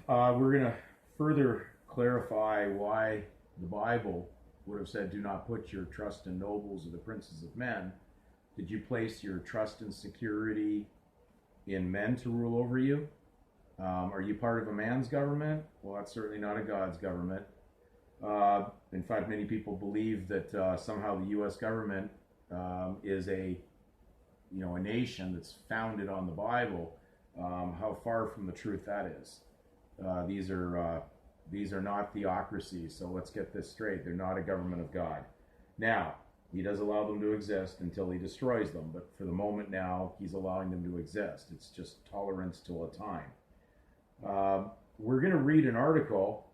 We're going to further clarify why the Bible would have said, do not put your trust in nobles or the princes of men. Did you place your trust and security in men to rule over you? Are you part of a man's government? Well, that's certainly not a God's government. In fact, many people believe that somehow the U.S. government is a nation that's founded on the Bible. How far from the truth that is. These are not theocracies, so let's get this straight. They're not a government of God. Now, he does allow them to exist until he destroys them, but for the moment now, he's allowing them to exist. It's just tolerance till a time. We're going to read an article.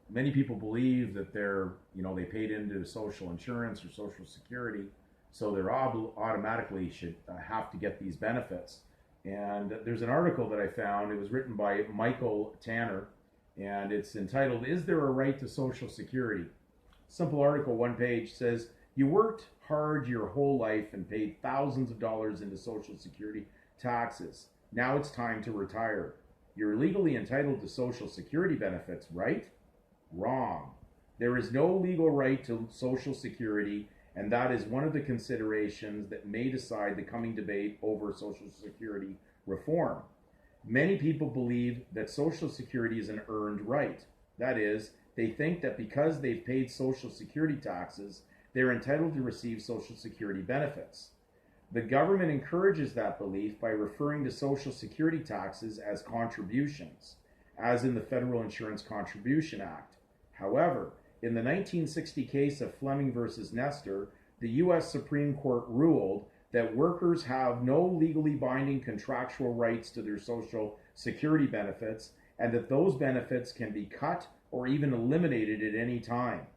Many people believe that they paid into social insurance or social security, so they're automatically should have to get these benefits. And there's an article that I found. It was written by Michael Tanner, and it's entitled, "Is There a Right to Social Security?" Simple article, one page, says, "You worked hard your whole life and paid thousands of dollars into Social Security taxes. Now it's time to retire. You're legally entitled to Social Security benefits, right? Wrong. There is no legal right to Social Security, and that is one of the considerations that may decide the coming debate over Social Security reform. Many people believe that Social Security is an earned right. That is, they think that because they've paid Social Security taxes, they're entitled to receive Social Security benefits. The government encourages that belief by referring to Social Security taxes as contributions, as in the Federal Insurance Contribution Act. However, in the 1960 case of Fleming versus Nestor, the U.S. Supreme Court ruled that workers have no legally binding contractual rights to their Social Security benefits, and that those benefits can be cut or even eliminated at any time.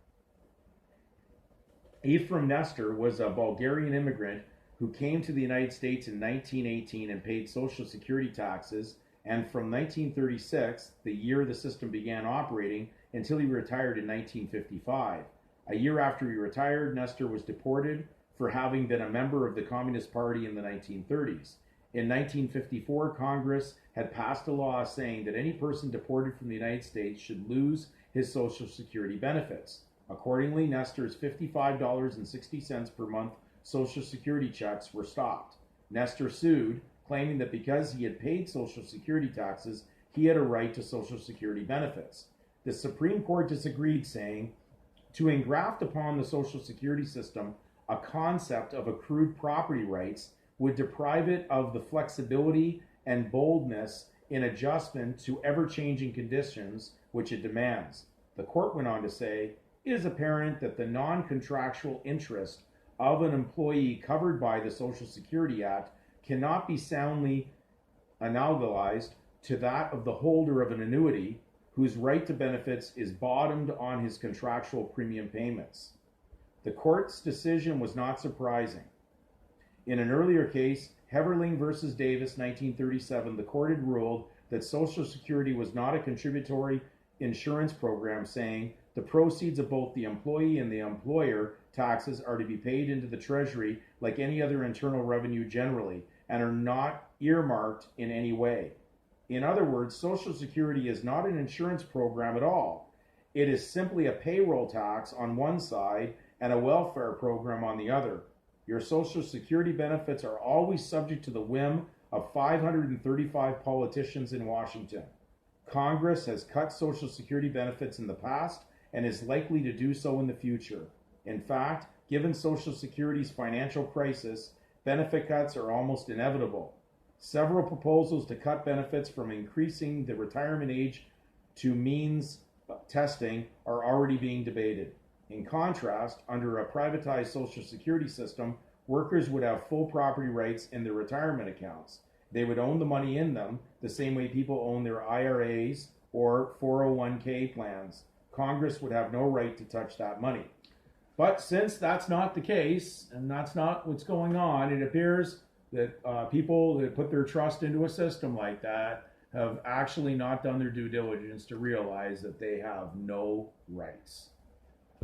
Ephraim Nestor was a Bulgarian immigrant who came to the United States in 1918 and paid Social Security taxes, and from 1936, the year the system began operating, until he retired in 1955. A year after he retired, Nestor was deported for having been a member of the Communist Party in the 1930s. In 1954, Congress had passed a law saying that any person deported from the United States should lose his Social Security benefits. Accordingly, Nestor's $55.60 per month Social Security checks were stopped. Nestor sued, claiming that because he had paid Social Security taxes, he had a right to Social Security benefits. The Supreme Court disagreed, saying, to engraft upon the Social Security system a concept of accrued property rights would deprive it of the flexibility and boldness in adjustment to ever-changing conditions which it demands. The court went on to say, it is apparent that the non-contractual interest of an employee covered by the Social Security Act cannot be soundly analogized to that of the holder of an annuity whose right to benefits is bottomed on his contractual premium payments. The court's decision was not surprising. In an earlier case, Heverling versus Davis, 1937, the court had ruled that Social Security was not a contributory insurance program, saying the proceeds of both the employee and the employer taxes are to be paid into the Treasury like any other internal revenue generally, and are not earmarked in any way. In other words, Social Security is not an insurance program at all. It is simply a payroll tax on one side and a welfare program on the other. Your Social Security benefits are always subject to the whim of 535 politicians in Washington. Congress has cut Social Security benefits in the past and is likely to do so in the future. In fact, given Social Security's financial crisis, benefit cuts are almost inevitable. Several proposals to cut benefits from increasing the retirement age to means testing are already being debated. In contrast, under a privatized Social Security system, workers would have full property rights in their retirement accounts. They would own the money in them the same way people own their IRAs or 401k plans. Congress would have no right to touch that money. But since that's not the case, and that's not what's going on, it appears that people that put their trust into a system like that have actually not done their due diligence to realize that they have no rights.